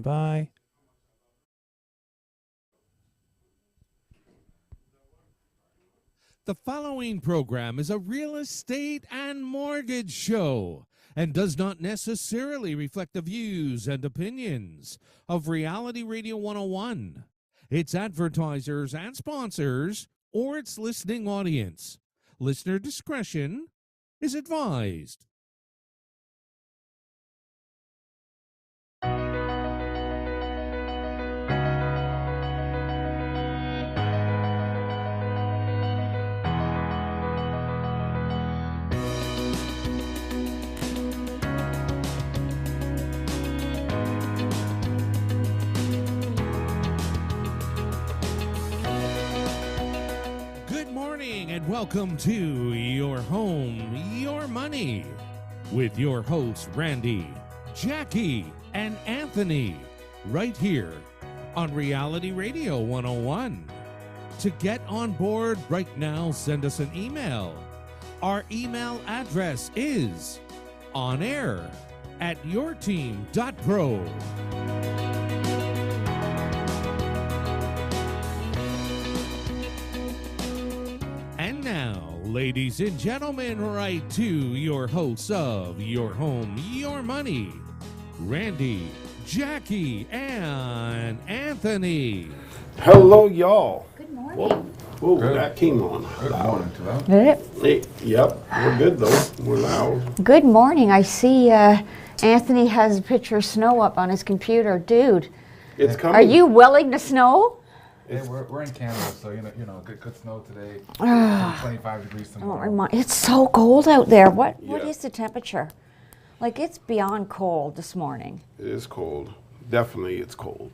Bye. The following program is a real estate and mortgage show and does not necessarily reflect the views and opinions of Reality Radio 101, its advertisers and sponsors, or its listening audience. Listener discretion is advised. Good morning and welcome to Your Home, Your Money with your hosts Randy, Jackie, and Anthony right here on Reality Radio 101. To get on board right now, send us an email. Our email address is onair@yourteam.pro. And now, ladies and gentlemen, right to your hosts of Your Home, Your Money, Randy, Jackie, and Anthony. Hello, y'all. Good morning. Whoa, that came on. Good morning to them. Did it? Hey, yep, we're good though. We're loud. Good morning. I see Anthony has a picture of snow up on his computer. Dude, It's coming. are you willing to snow? Hey, we're in Canada, so good snow today. 25 degrees Don't tomorrow. remind. It's so cold out there. What Yeah. is the temperature? Like, it's beyond cold this morning. It is cold. Definitely, it's cold.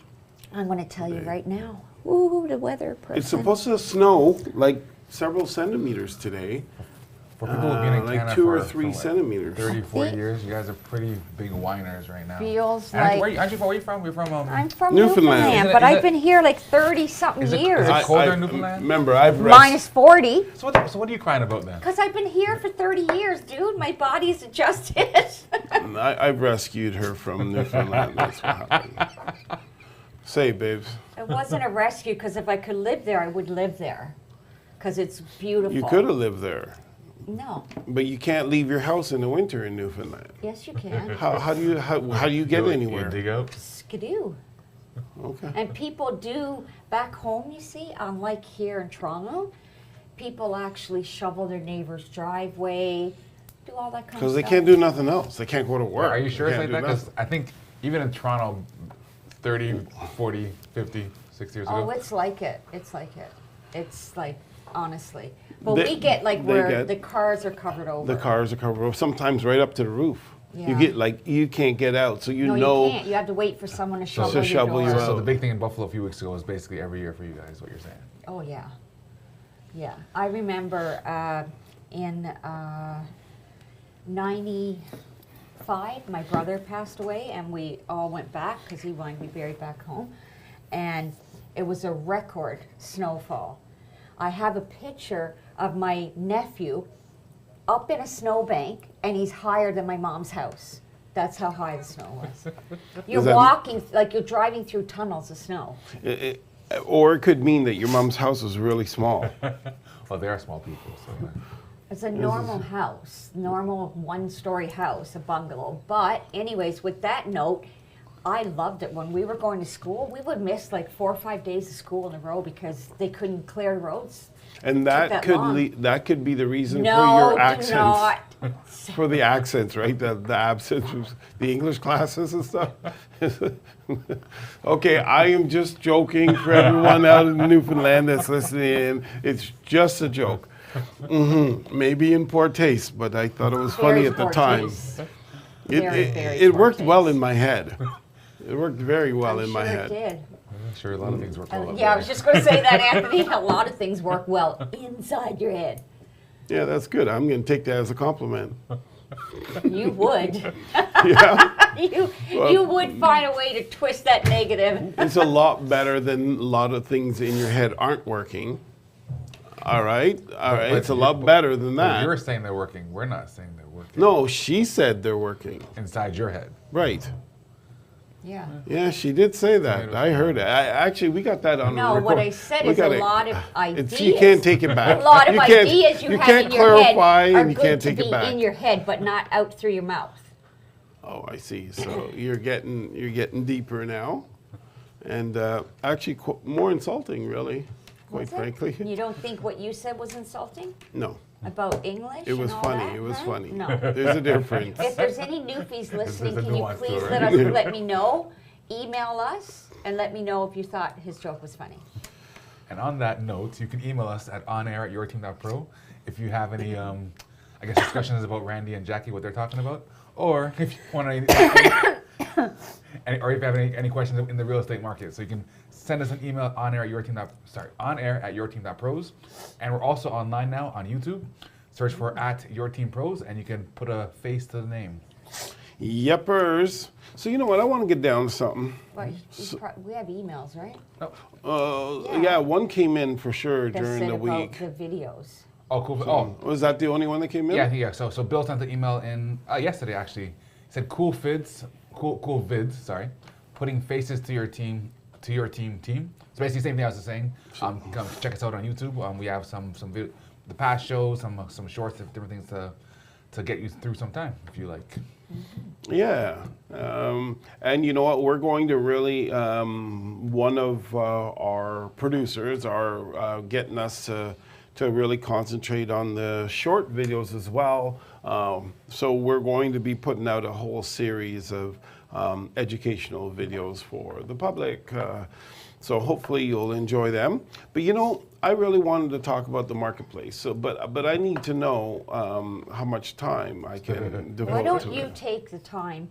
I'm going to tell you right now. Ooh, the weather person. It's supposed to snow like several centimeters today. For people who've been in like Canada 2 or for 3 like centimeters. 30, 40 years, you guys are pretty big whiners right now. Feels Aren't you- like... aren't you, where are you from? You're from... I'm from Newfoundland. Newfoundland, Is it- but is I've it- been here like 30-something Is it- years. is it colder in Newfoundland? Remember, I've Minus 40. So what are you crying about then? Because I've been here for 30 years, dude. My body's adjusted. I've rescued her from Newfoundland. That's what happened. Say, babes. It wasn't a rescue, because if I could live there, I would live there. Because it's beautiful. You could have lived there, No. but you can't leave your house in the winter in Newfoundland. Yes, you can. How do you get anywhere? You dig out? Skidoo. Okay. And people do, back home, you see, unlike here in Toronto, people actually shovel their neighbor's driveway, do all that kind of Because stuff. they can't do nothing else. They can't go to work. Are you sure They it's can't like that? do Because I think even in Toronto, 30, 40, 50, 60 years Oh, ago. it's like it. It's like it. It's like, honestly. But They- we get like they where get- the cars are covered over. The cars are covered, sometimes right up to the roof. You Yeah. get like, you can't get out, so you No, know. you can't. You have to wait for someone to shovel your shovel door. you So out. the big thing in Buffalo a few weeks ago was basically every year for you guys, what you're saying. Oh, yeah. Yeah. I remember in 95, my brother passed away, and we all went back because he wanted to be buried back home. And it was a record snowfall. I have a picture of my nephew up in a snowbank, and he's higher than my mom's house. That's how high the snow was. You're that- walking, like you're driving through tunnels of snow. Or it could mean that your mom's house was really small. Well, they are small people, so yeah. It's a normal house, normal one-story house, a bungalow. But anyways, with that note, I loved it. When we were going to school, we would miss like 4 or 5 days of school in a row because they couldn't clear roads. And that that could long. that could be the reason for No, your do accents. not. For the accents, right? The absence of the English classes and stuff. Okay, I am just joking for everyone out in Newfoundland that's listening in. It's just a joke. Maybe in poor taste, but I thought it was funny Very at the poor time. taste. It, Very, it, very it poor worked well taste. in my head. It worked very well I'm in my sure head. it did. I'm sure a lot of things work well. up Yeah, I there. was just going to say that, Anthony. A lot of things work well inside your head. Yeah, that's good. I'm going to take that as a compliment. You would. Yeah, you would find a way to twist that negative. it's a lot better than a lot of things in your head aren't working. All right, But it's a lot better than But that. you're saying they're working. We're not saying they're working. No, she said they're working. Inside your head. Right. Yeah. Yeah, she did say that. I heard it. Actually, we got that on No, record. what I said is a lot of ideas. You can't take it back. A lot of you can't, ideas you have can't in your clarify head are and you good can't to take be it back. in your head, but not out through your mouth. Oh, I see. So you're getting deeper now, and actually more insulting, really, quite Was it? frankly. You don't think what you said was insulting No, about English? it was and all funny. that, It was huh? funny. No. There's a difference. If there's any newfies listening, there's a can you nuance to please it, right? let me know? Email us and let me know if you thought his joke was funny. And on that note, you can email us at onair@yourteam.pro if you have any, I guess, discussions about Randy and Jackie, what they're talking about, or if you want or if you have any questions in the real estate market. So you can send us an email at onair@yourteam.pros, and we're also online now on YouTube. Search for @yourteampros, and you can put a face to the name. Yepers. So you know what? I want to get down to something. But we have emails, right? Yeah, one came in for sure That during said the about week. the videos. Oh, cool. Was that the only one that came in? Yeah. So Bill sent the email in yesterday. Actually, he said cool vids. Sorry, putting faces to your team. So basically, same thing I was just saying. Come check us out on YouTube. We have some the past shows, some shorts, different things to get you through some time if you like. Yeah, and you know what? We're going to really, one of our producers are getting us to really concentrate on the short videos as well. So we're going to be putting out a whole series of educational videos for the public. So hopefully you'll enjoy them. But you know, I really wanted to talk about the marketplace. So, but I need to know how much time I can devote Why don't to you it. take the time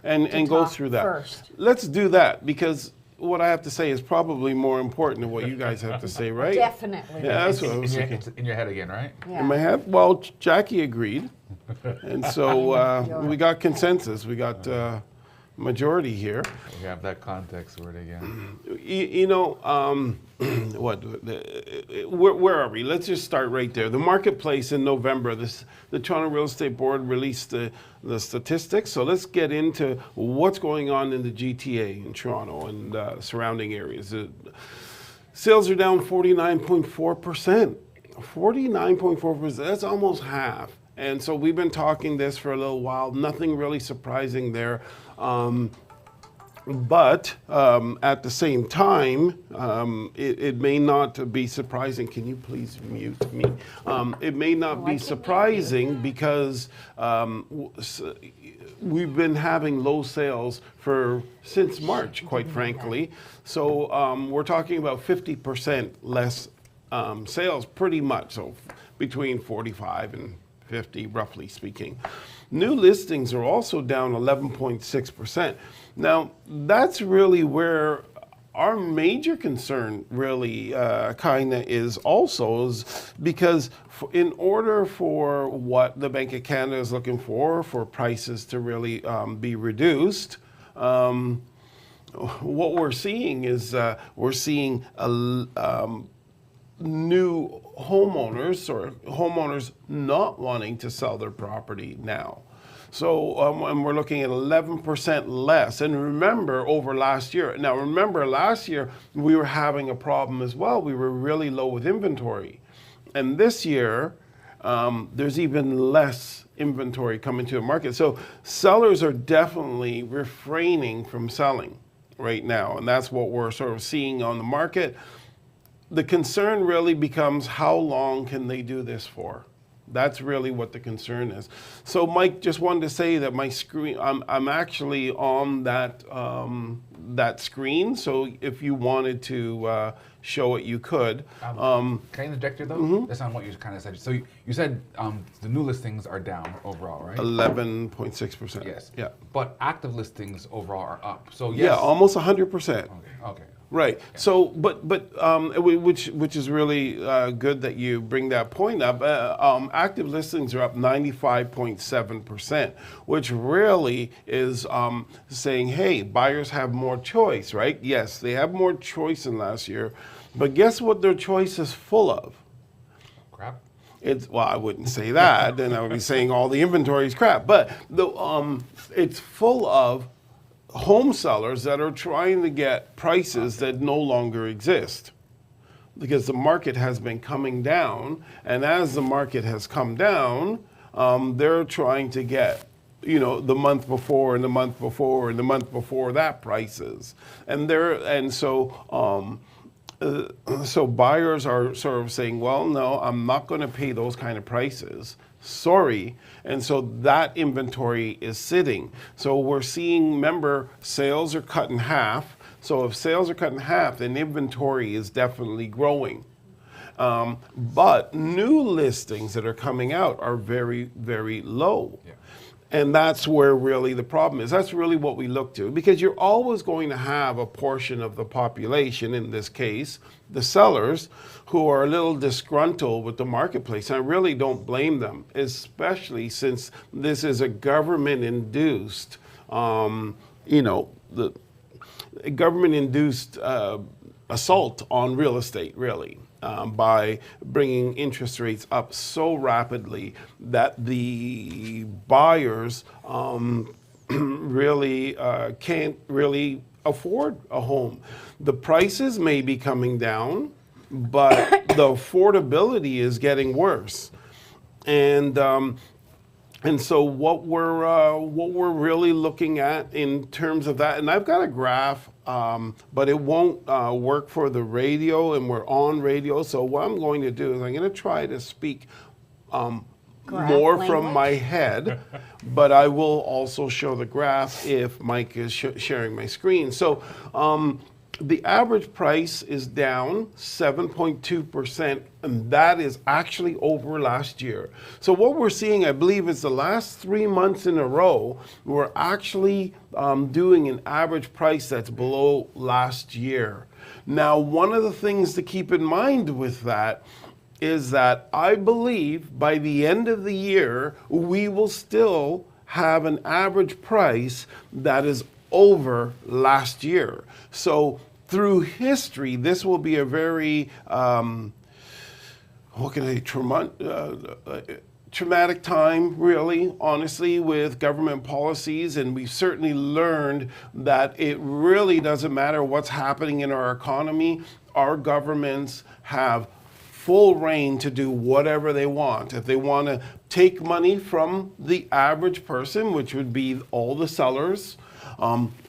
And to go talk through that. first? Let's do that, because what I have to say is probably more important than what you guys have to say, right? Definitely. Yeah, that's what I was It's thinking. in your head again, right? Yeah. In my head? Well, Jackie agreed. And so we got consensus. We got majority here. We have that context word again. You know, where are we? Let's just start right there. The marketplace in November, the Toronto Real Estate Board released the statistics. So let's get into what's going on in the GTA in Toronto and surrounding areas. Sales are down 49.4%. 49.4%, that's almost half. And so we've been talking this for a little while, nothing really surprising there. But at the same time, it may not be surprising. Can you please mute me? It may not be surprising because we've been having low sales since March, quite frankly. So we're talking about 50% less sales, pretty much. So between 45 and 50, roughly speaking. New listings are also down 11.6%. Now, that's really where our major concern really kind of is also, is because in order for what the Bank of Canada is looking for prices to really be reduced, what we're seeing is we're seeing new homeowners or homeowners not wanting to sell their property now. So and we're looking at 11% less. And remember, over last year, now remember last year we were having a problem as well. We were really low with inventory. And this year, there's even less inventory coming to the market. So sellers are definitely refraining from selling right now. And that's what we're sort of seeing on the market. The concern really becomes, how long can they do this for? That's really what the concern is. So Mike, just wanted to say that my screen, I'm actually on that that screen. So if you wanted to show it, you could. Can I interject here though? That's not what you kind of said. So you said the new listings are down overall, right? 11.6%. Yes. Yeah. But active listings overall are up. So yes. Yeah, almost 100%. Okay. Right. So, but which is really good that you bring that point up. Active listings are up 95.7%, which really is saying, hey, buyers have more choice, right? Yes, they have more choice than last year, but guess what their choice is full of? Crap. Well, I wouldn't say that. Then I would be saying all the inventory is crap. But it's full of home sellers that are trying to get prices that no longer exist, because the market has been coming down, and as the market has come down, they're trying to get, the month before and the month before and the month before that prices, so buyers are sort of saying, well, no, I'm not going to pay those kind of prices. Sorry. And so that inventory is sitting. So we're seeing, remember, sales are cut in half. So if sales are cut in half, then inventory is definitely growing. But new listings that are coming out are very, very low. Yeah. And that's where really the problem is. That's really what we look to, because you're always going to have a portion of the population, in this case, the sellers, who are a little disgruntled with the marketplace. I really don't blame them, especially since this is a government-induced, the government-induced assault on real estate, really. By bringing interest rates up so rapidly that the buyers really can't really afford a home. The prices may be coming down, but the affordability is getting worse. And so what we're really looking at in terms of that, and I've got a graph, but it won't work for the radio, and we're on radio. So what I'm going to do is I'm going to try to speak more from my head, but I will also show the graph if Mike is sharing my screen. So the average price is down 7.2%, and that is actually over last year. So what we're seeing, I believe, is the last 3 months in a row, we're actually doing an average price that's below last year. Now, one of the things to keep in mind with that is that I believe by the end of the year, we will still have an average price that is over last year. So through history, this will be a very, traumatic time, really, honestly, with government policies. And we've certainly learned that it really doesn't matter what's happening in our economy. Our governments have full reign to do whatever they want. If they want to take money from the average person, which would be all the sellers,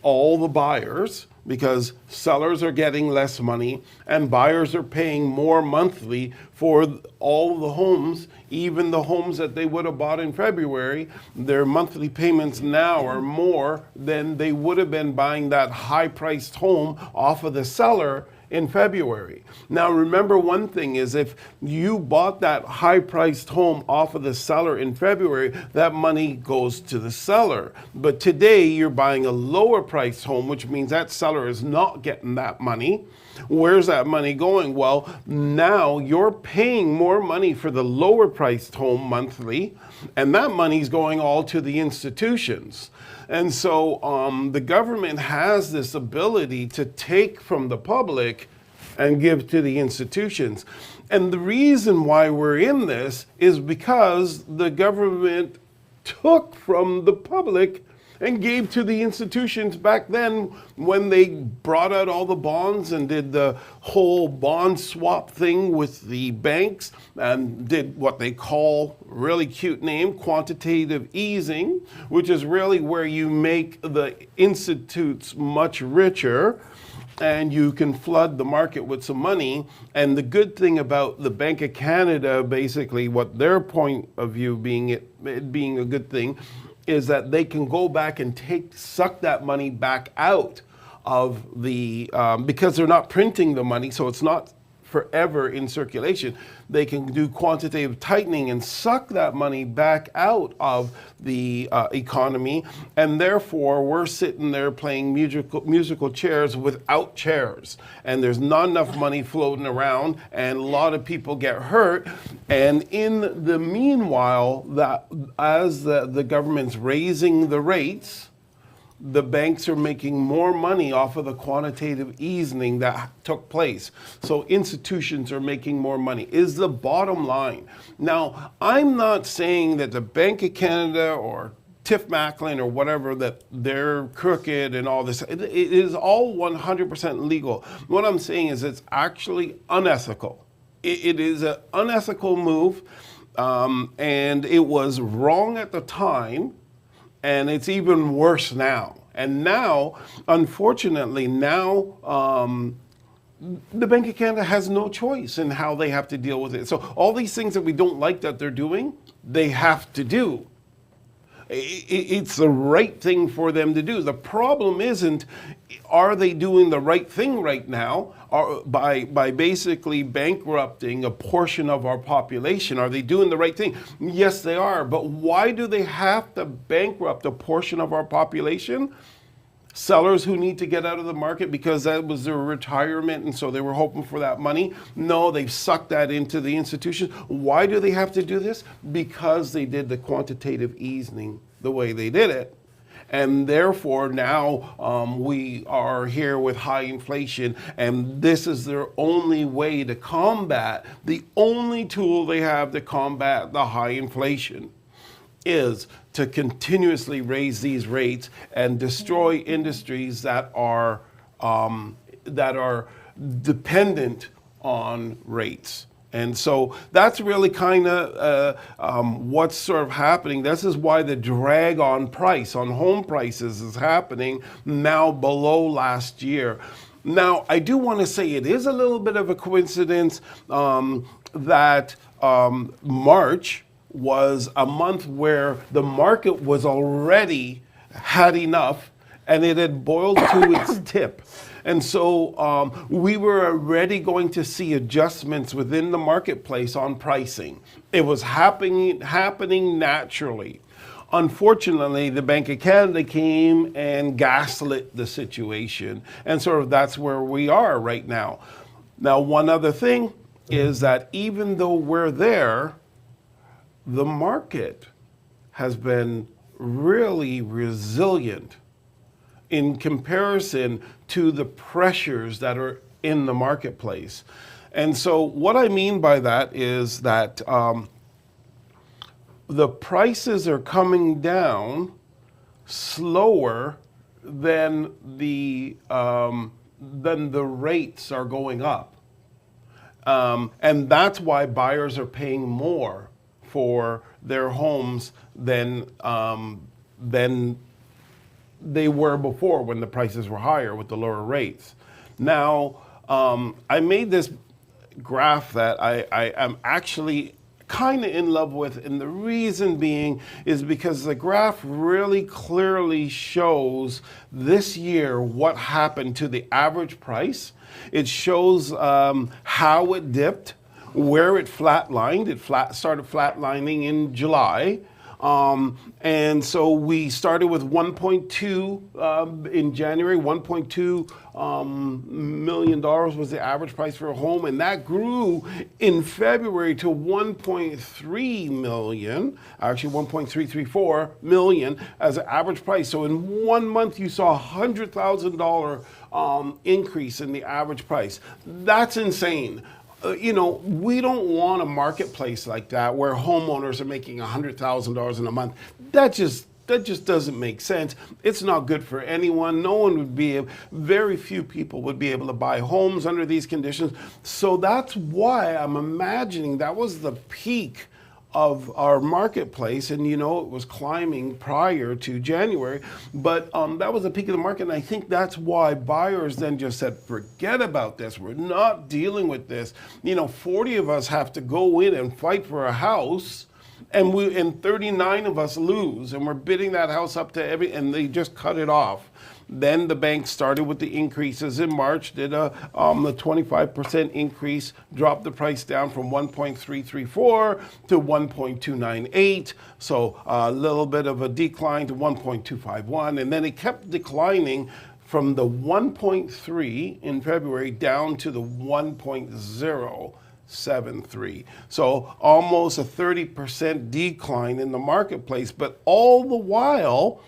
all the buyers, because sellers are getting less money and buyers are paying more monthly for all the homes, even the homes that they would have bought in February. Their monthly payments now are more than they would have been buying that high-priced home off of the seller in February. Now remember, one thing is, if you bought that high-priced home off of the seller in February, that money goes to the seller. But today you're buying a lower-priced home, which means that seller is not getting that money. Where's that money going? Well, now you're paying more money for the lower-priced home monthly, and that money's going all to the institutions. And so the government has this ability to take from the public and give to the institutions. And the reason why we're in this is because the government took from the public and gave to the institutions back then when they brought out all the bonds and did the whole bond swap thing with the banks and did what they call, really cute name, quantitative easing, which is really where you make the institutes much richer and you can flood the market with some money. And the good thing about the Bank of Canada, basically what their point of view being it being a good thing, is that they can go back and suck that money back out of the, because they're not printing the money, so it's not forever in circulation. They can do quantitative tightening and suck that money back out of the economy, and therefore we're sitting there playing musical chairs without chairs, and there's not enough money floating around, and a lot of people get hurt. And in the meanwhile, that as the government's raising the rates, the banks are making more money off of the quantitative easing that took place. So institutions are making more money, is the bottom line. Now, I'm not saying that the Bank of Canada or Tiff Macklin or whatever, that they're crooked and all this. It is all 100% legal. What I'm saying is it's actually unethical. It is an unethical move, and it was wrong at the time, and it's even worse now. And now, unfortunately, the Bank of Canada has no choice in how they have to deal with it. So all these things that we don't like that they're doing, they have to do. It's the right thing for them to do. The problem isn't, are they doing the right thing right now by basically bankrupting a portion of our population? Are they doing the right thing? Yes, they are. But why do they have to bankrupt a portion of our population? Sellers who need to get out of the market because that was their retirement and so they were hoping for that money. No, they've sucked that into the institutions. Why do they have to do this? Because they did the quantitative easing the way they did it. And therefore now we are here with high inflation, and this is their only way to combat, the only tool they have to combat the high inflation is to continuously raise these rates and destroy industries that are dependent on rates. And so that's really kind of what's sort of happening. This is why the drag on price, on home prices, is happening now below last year. Now, I do want to say it is a little bit of a coincidence that March was a month where the market was already had enough and it had boiled to its tip. And so we were already going to see adjustments within the marketplace on pricing. It was happening naturally. Unfortunately, the Bank of Canada came and gaslit the situation. And sort of that's where we are right now. Now, one other thing is that even though we're there, the market has been really resilient in comparison to the pressures that are in the marketplace. And so what I mean by that is that the prices are coming down slower than the rates are going up. And that's why buyers are paying more for their homes than they were before when the prices were higher with the lower rates. Now, I made this graph that I am actually kind of in love with, and the reason being is because the graph really clearly shows this year what happened to the average price. It shows how it dipped, where it flatlined. It started flatlining in July. And so we started with 1.2 in January. $1.2 million was the average price for a home, and that grew in February to 1.3 million, actually 1.334 million as an average price. So in 1 month you saw $100,000 increase in the average price. That's insane. We don't want a marketplace like that where homeowners are making $100,000 in a month. That just doesn't make sense. It's not good for anyone. Very few people would be able to buy homes under these conditions. So that's why I'm imagining that was the peak of our marketplace, and it was climbing prior to January, but that was the peak of the market, and I think that's why buyers then just said, forget about this, we're not dealing with this. 40 of us have to go in and fight for a house, and 39 of us lose, and we're bidding that house up to and they just cut it off. Then the bank started with the increases in March, did a 25% increase, dropped the price down from 1.334 to 1.298. So a little bit of a decline to 1.251. And then it kept declining from the 1.3 in February down to the 1.073. So almost a 30% decline in the marketplace. But all the while,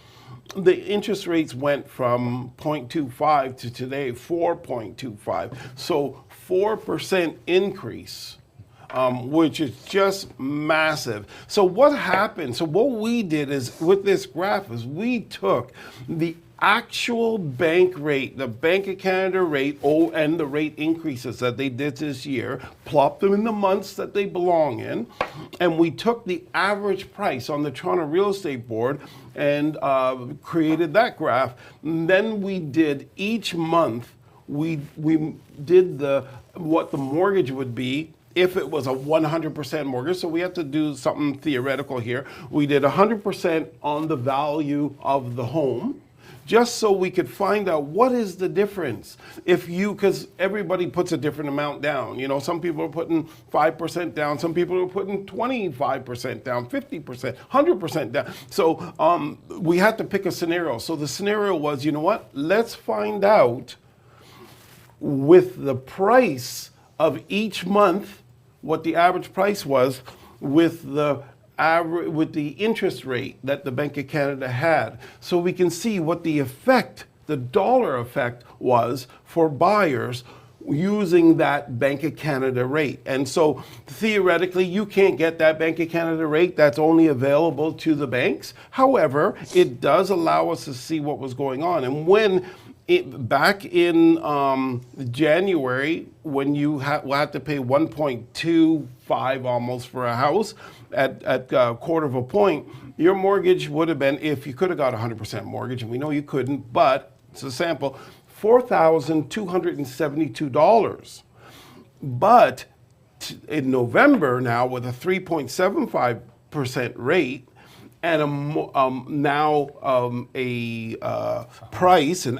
the interest rates went from 0.25 to today 4.25. So 4% increase which is just massive. So what happened? So what we did is with this graph is we took the actual bank rate, the Bank of Canada rate, and the rate increases that they did this year, plopped them in the months that they belong in, and we took the average price on the Toronto Real Estate Board and created that graph. And then we did each month, we did what the mortgage would be if it was a 100% mortgage. So we have to do something theoretical here. We did 100% on the value of the home, just so we could find out what is the difference. Because everybody puts a different amount down. You know, some people are putting 5% down, some people are putting 25% down, 50%, 100% down. So we had to pick a scenario. So the scenario was, you know what, let's find out with the price of each month, what the average price was with the interest rate that the Bank of Canada had, so we can see what the effect, the dollar effect was for buyers using that Bank of Canada rate. And so theoretically, you can't get that Bank of Canada rate. That's only available to the banks. However, it does allow us to see what was going on. And back in January, when you had to pay 1.25 almost for a house at a quarter of a point, your mortgage would have been, if you could have got 100% mortgage, and we know you couldn't, but it's a sample, $4,272. But in November now, with a 3.75% rate, and an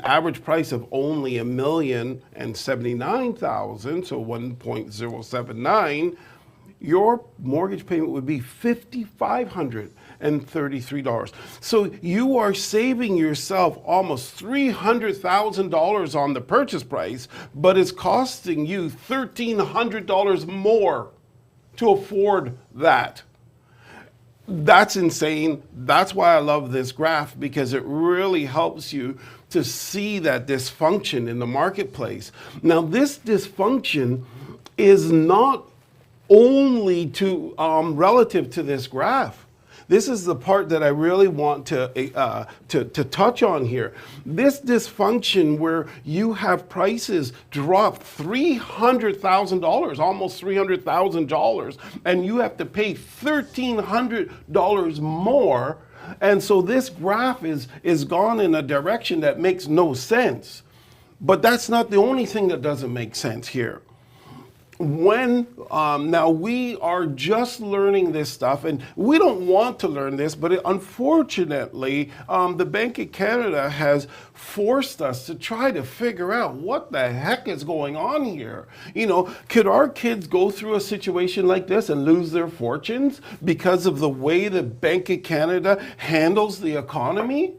average price of only $1,079,000, so 1.079, your mortgage payment would be $5,533. So you are saving yourself almost $300,000 on the purchase price, but it's costing you $1,300 more to afford that. That's insane. That's why I love this graph, because it really helps you to see that dysfunction in the marketplace. Now, this dysfunction is not only relative to this graph. This is the part that I really want to touch on here. This dysfunction where you have prices drop $300,000, almost $300,000, and you have to pay $1,300 more. And so this graph is gone in a direction that makes no sense. But that's not the only thing that doesn't make sense here. Now we are just learning this stuff, and we don't want to learn this, but unfortunately, the Bank of Canada has forced us to try to figure out what the heck is going on here. You know, could our kids go through a situation like this and lose their fortunes because of the way the Bank of Canada handles the economy?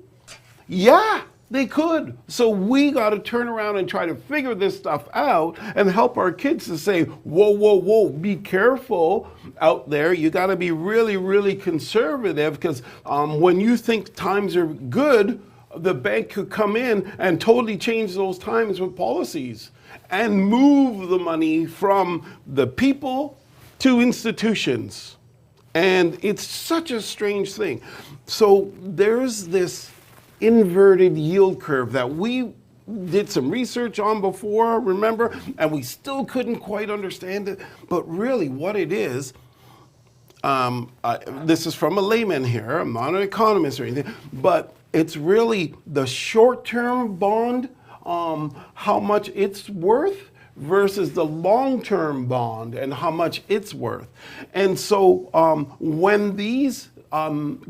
Yeah. They could. So we got to turn around and try to figure this stuff out and help our kids to say, whoa, whoa, whoa, be careful out there. You got to be really, really conservative, because when you think times are good, the bank could come in and totally change those times with policies and move the money from the people to institutions. And it's such a strange thing. So there's this inverted yield curve that we did some research on before, remember, and we still couldn't quite understand it. But really what it is, this is from a layman here, I'm not an economist or anything, but it's really the short-term bond, how much it's worth, versus the long-term bond and how much it's worth. And so when these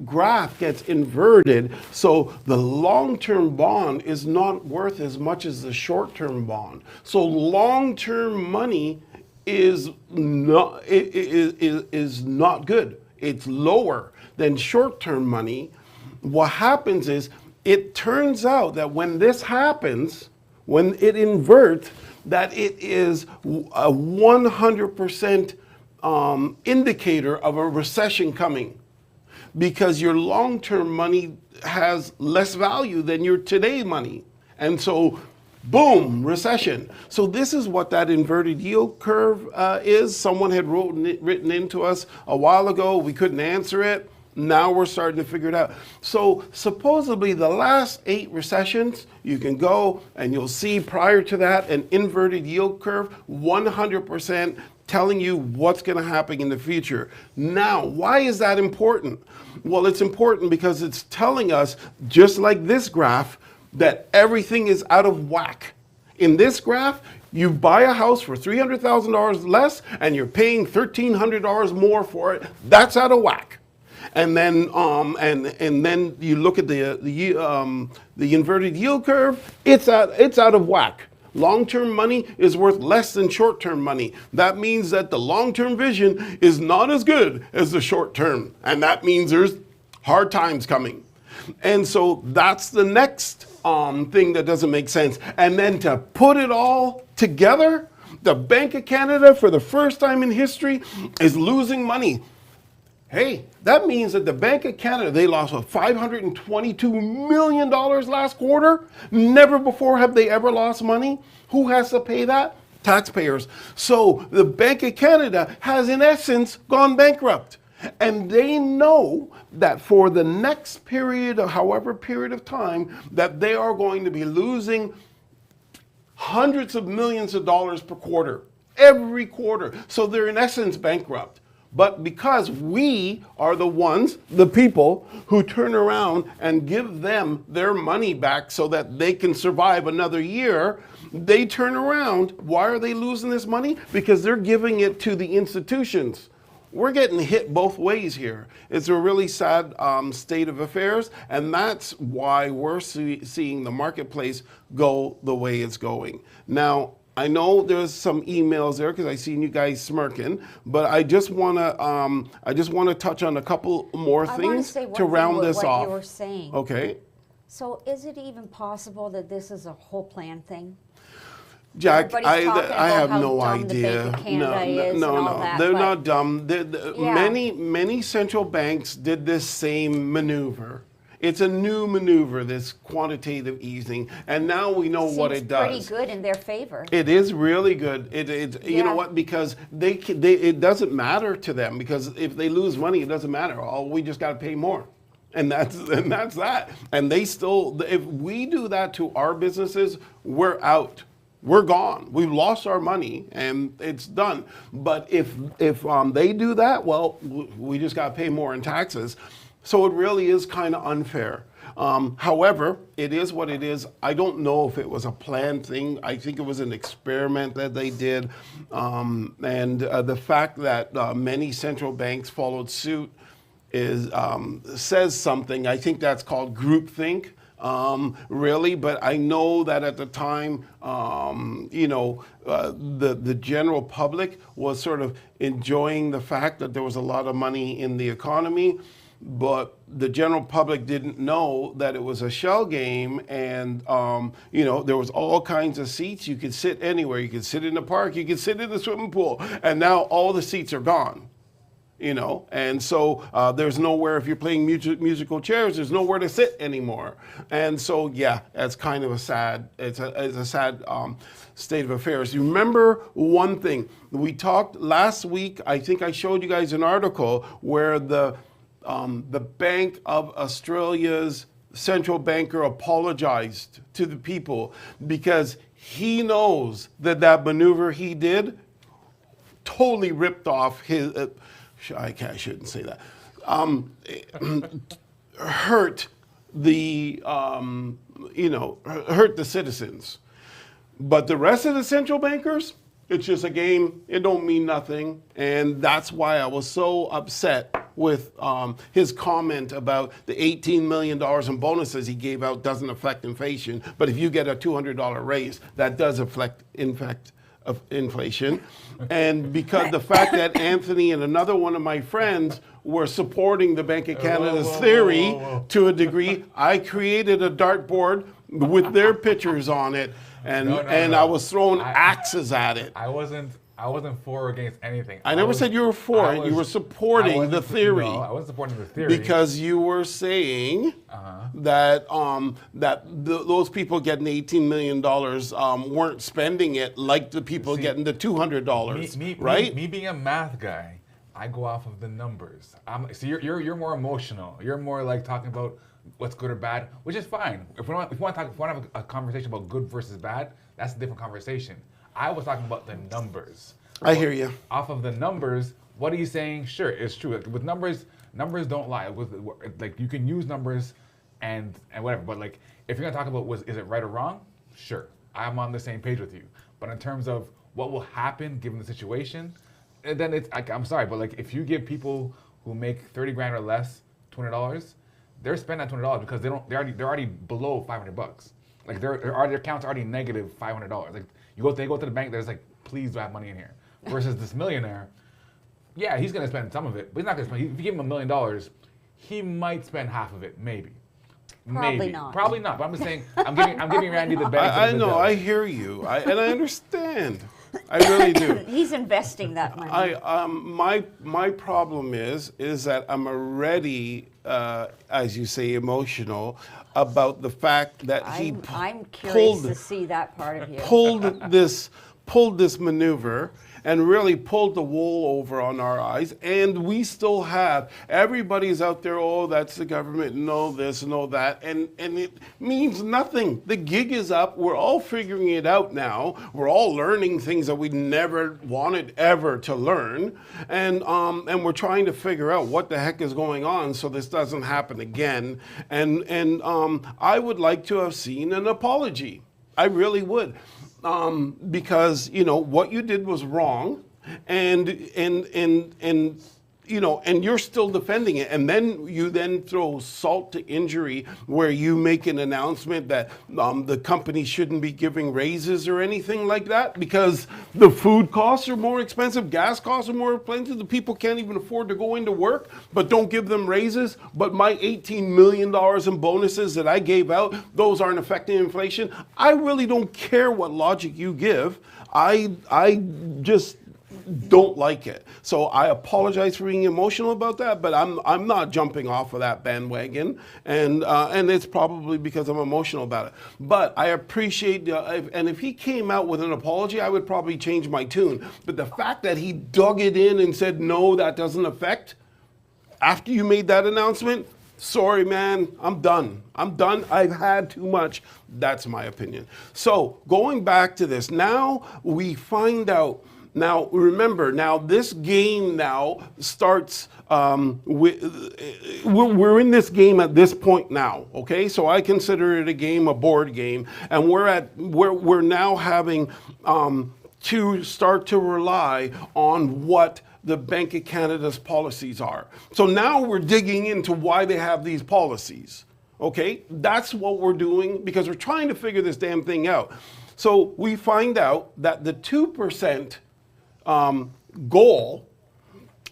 graph gets inverted, so the long-term bond is not worth as much as the short-term bond. So long-term money is not good. It's lower than short-term money. What happens is, it turns out that when this happens, when it inverts, that it is a 100% indicator of a recession coming, because your long-term money has less value than your today money. And so Boom, recession. So this is what that inverted yield curve is. Someone had written into us a while ago. We couldn't answer it. Now we're starting to figure it out. So supposedly the last 8 recessions, you can go and you'll see prior to that an inverted yield curve, 100% telling you what's going to happen in the future. Now, why is that important? Well, it's important because it's telling us, just like this graph, that everything is out of whack. In this graph, you buy a house for $300,000 less and you're paying $1,300 more for it. That's out of whack. And then and then you look at the inverted yield curve. It's out of whack. Long-term money is worth less than short-term money. That means that the long-term vision is not as good as the short-term, and that means there's hard times coming. And so that's the next thing that doesn't make sense. And then to put it all together, the Bank of Canada, for the first time in history, is losing money. Hey, that means that the Bank of Canada, they lost $522 million last quarter. Never before have they ever lost money. Who has to pay that? Taxpayers. So the Bank of Canada has, in essence, gone bankrupt. And they know that for the next period, of however period of time, that they are going to be losing hundreds of millions of dollars per quarter, every quarter. So they're in essence bankrupt. But because we are the ones, the people, who turn around and give them their money back so that they can survive another year, they turn around. Why are they losing this money? Because they're giving it to the institutions. We're getting hit both ways here. It's a really sad state of affairs, and that's why we're seeing the marketplace go the way it's going. Now, I know there's some emails there because I seen you guys smirking, but I just want to touch on a couple more things to round this off. What you were saying. Okay. So is it even possible that this is a whole plan thing? Jack, I have how no dumb the idea. Bank of Canada is and all that, they're but- not dumb. Yeah. Many central banks did this same maneuver. It's a new maneuver, this quantitative easing, and now we know what it does. Seems pretty good in their favor. It is really good. You know what? Because it doesn't matter to them, because if they lose money, it doesn't matter. Oh, we just got to pay more, and that's that. And they still, if we do that to our businesses, we're out. We're gone. We've lost our money, and it's done. But if they do that, well, we just got to pay more in taxes. So it really is kind of unfair. However, it is what it is. I don't know if it was a planned thing. I think it was an experiment that they did. And the fact that many central banks followed suit says something. I think that's called groupthink. Really, but I know that at the time, the general public was sort of enjoying the fact that there was a lot of money in the economy, but the general public didn't know that it was a shell game, and there was all kinds of seats. You could sit anywhere. You could sit in the park. You could sit in the swimming pool, and now all the seats are gone. And so there's nowhere, if you're playing musical chairs, there's nowhere to sit anymore. And so, yeah, that's kind of a sad state of affairs. You remember one thing, we talked last week, I think I showed you guys an article where the Bank of Australia's central banker apologized to the people because he knows that maneuver he did totally ripped off his... I shouldn't say that. Hurt the citizens, but the rest of the central bankers, it's just a game. It don't mean nothing, and that's why I was so upset with his comment about the $18 million in bonuses he gave out doesn't affect inflation, but if you get a $200 raise, that does affect of inflation. And because the fact that Anthony and another one of my friends were supporting the Bank of Canada's theory to a degree, I created a dartboard with their pictures on it, and I was throwing axes at it. I wasn't I wasn't for or against anything. I never said you were for it. You were supporting the theory. No, I wasn't supporting the theory. Because you were saying that those people getting $18 million weren't spending it like the people getting the $200, right? Me being a math guy, I go off of the numbers. So you're more emotional. You're more like talking about what's good or bad, which is fine. If we want to have a conversation about good versus bad, that's a different conversation. I was talking about the numbers. I hear you. Off of the numbers, what are you saying? Sure, it's true. With numbers don't lie. Like you can use numbers and whatever. But like if you're gonna talk about is it right or wrong? Sure, I'm on the same page with you. But in terms of what will happen given the situation, then it's like, I'm sorry, but like if you give people who make 30 grand or less $200, they're spending that $200 because they're already below $500. Like their account's already negative $500. Like they go to the bank, there's like, please do I have money in here. Versus this millionaire, yeah, he's gonna spend some of it, but he's not gonna spend. If you give him $1 million, he might spend half of it, maybe. Probably not. Probably not. But I'm just saying, I'm giving Randy the benefit. I know. I hear you, and I understand. I really do. He's investing that money. My problem is that I'm already, as you say, emotional about the fact that I'm curious to see that part of you. pulled this maneuver and really pulled the wool over on our eyes. And we still have, everybody's out there, oh, that's the government, no this, no that. And it means nothing. The gig is up. We're all figuring it out now. We're all learning things that we never wanted ever to learn. And we're trying to figure out what the heck is going on so this doesn't happen again. And I would like to have seen an apology. I really would. Because what you did was wrong, and you're still defending it, and then you throw salt to injury where you make an announcement that the company shouldn't be giving raises or anything like that because the food costs are more expensive, gas costs are more expensive, the people can't even afford to go into work, but don't give them raises. But my $18 million in bonuses that I gave out, those aren't affecting inflation. I really don't care what logic you give. I just don't like it. So I apologize for being emotional about that, but I'm not jumping off of that bandwagon, and it's probably because I'm emotional about it. But I appreciate, and if he came out with an apology, I would probably change my tune. But the fact that he dug it in and said, no, that doesn't affect, after you made that announcement, sorry, man, I'm done. I've had too much. That's my opinion. So going back to this, now we find out. Now, remember, this game now starts, we're in this game at this point now, okay? So I consider it a game, a board game, and we're now having to start to rely on what the Bank of Canada's policies are. So now we're digging into why they have these policies, okay? That's what we're doing because we're trying to figure this damn thing out. So we find out that the 2% goal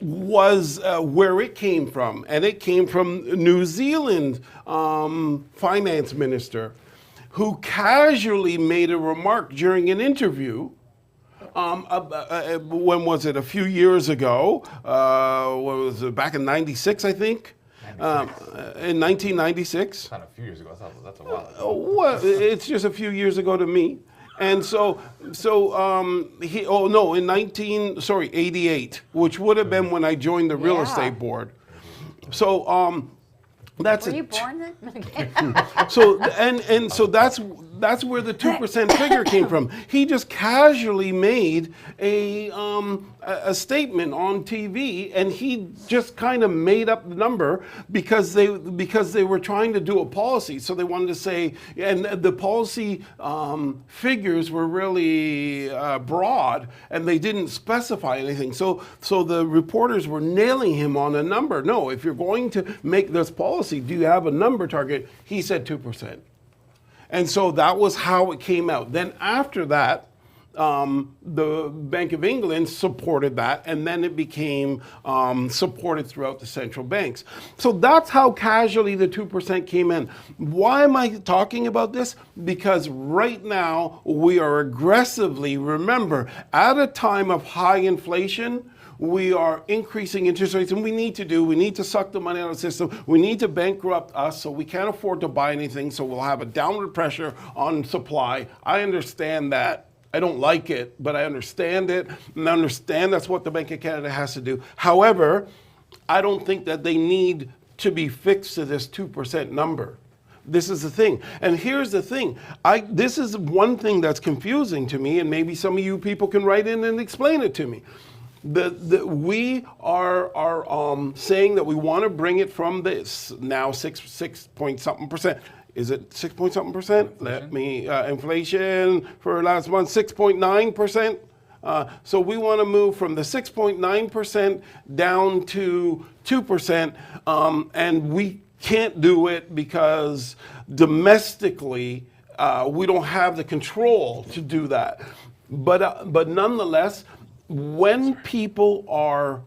was where it came from, and it came from New Zealand finance minister who casually made a remark during an interview. When was it? A few years ago. What was it? Back in '96, I think. In 1996. It's not a few years ago. That's a while ago. Well, it's just a few years ago to me. And in 88, which would have been when I joined the real estate board. So that's Were you born then? so that's where the 2% figure came from. He just casually made a statement on TV, and he just kind of made up the number because they were trying to do a policy. So they wanted to say, and the policy figures were really broad, and they didn't specify anything. So the reporters were nailing him on a number. No, if you're going to make this policy, do you have a number target? He said 2%. And so that was how it came out. Then after that, the Bank of England supported that, and then it became supported throughout the central banks. So that's how casually the 2% came in. Why am I talking about this? Because right now we are aggressively, remember, at a time of high inflation, we are increasing interest rates, and we need to suck the money out of the system. We need to bankrupt us, so we can't afford to buy anything, so we'll have a downward pressure on supply. I understand that. I don't like it, but I understand it, and I understand that's what the Bank of Canada has to do. However, I don't think that they need to be fixed to this 2% number. This is the thing. And here's the thing. This is one thing that's confusing to me, and maybe some of you people can write in and explain it to me. We are saying that we want to bring it from this now 6 point something percent. Is it 6 point something percent? Let me inflation for last month 6.9%. So we want to move from the 6.9% down to 2%, and we can't do it because domestically we don't have the control to do that. But nonetheless, when people are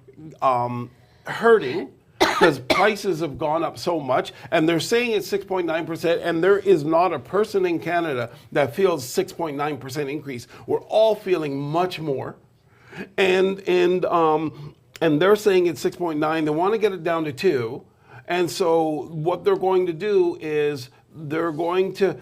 hurting because prices have gone up so much, and they're saying it's 6.9%, and there is not a person in Canada that feels 6.9% increase. We're all feeling much more, and they're saying it's 6.9. They want to get it down to 2, and so what they're going to do is they're going to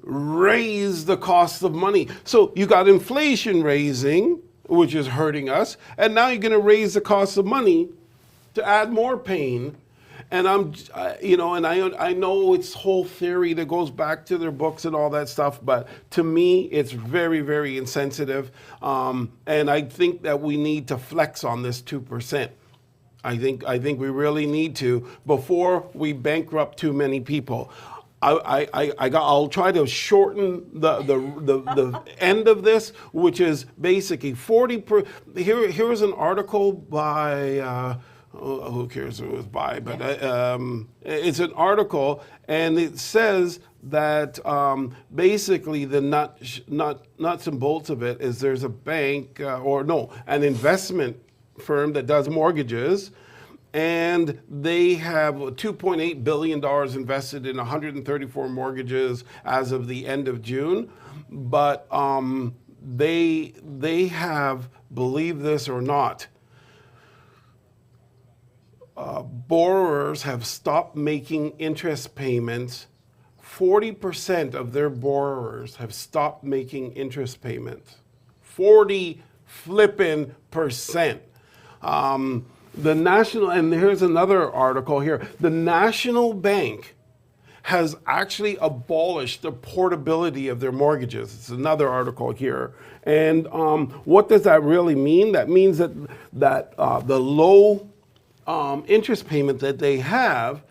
raise the cost of money. So you got inflation raising, which is hurting us, and now you're going to raise the cost of money to add more pain. And I know it's whole theory that goes back to their books and all that stuff, but to me, it's very, very insensitive. And I think that we need to flex on this 2%. I think we really need to before we bankrupt too many people. I'll try to shorten the end of this, which is basically 40. Here is an article by who cares who it was by, but it's an article, and it says that basically the nuts and bolts of it is there's a bank an investment firm that does mortgages. And they have $2.8 billion invested in 134 mortgages as of the end of June. But they have, believe this or not, borrowers have stopped making interest payments. 40% of their borrowers have stopped making interest payments. 40 flippin' percent. The national, and here's another article here. The National Bank has actually abolished the portability of their mortgages. It's another article here. And what does that really mean? That means that the low interest payment that they have,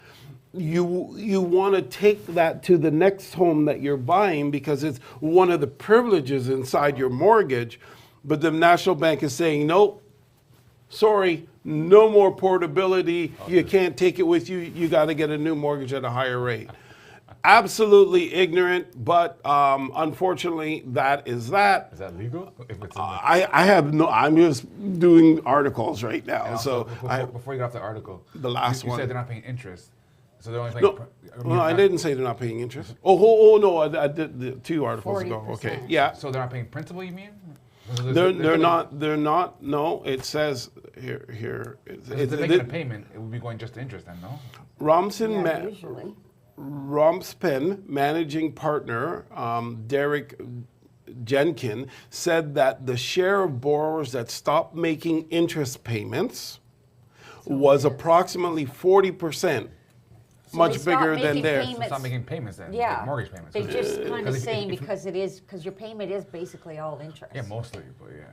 you want to take that to the next home that you're buying because it's one of the privileges inside your mortgage. But the National Bank is saying, nope, sorry, no more portability. Okay. You can't take it with you. You got to get a new mortgage at a higher rate. Absolutely ignorant, but unfortunately, that is that. Is that legal? If it's I have no. I'm just doing articles right now. And so before you get off the article, the last you one. said they're not paying interest, so they're only paying. No, I didn't say they're not paying interest. Oh no, I did the 2 articles ago. Okay, yeah. So they're not paying principal, you mean? They're not. No, it says here. If they're making a payment, it would be going just to interest then, no? Romspen managing partner Derek Jenkin said that the share of borrowers that stopped making interest payments was approximately 40%. So much bigger than theirs. So stop making payments then. Yeah. Mortgage payments. They just kind of saying because your payment is basically all interest. Yeah, mostly, but yeah.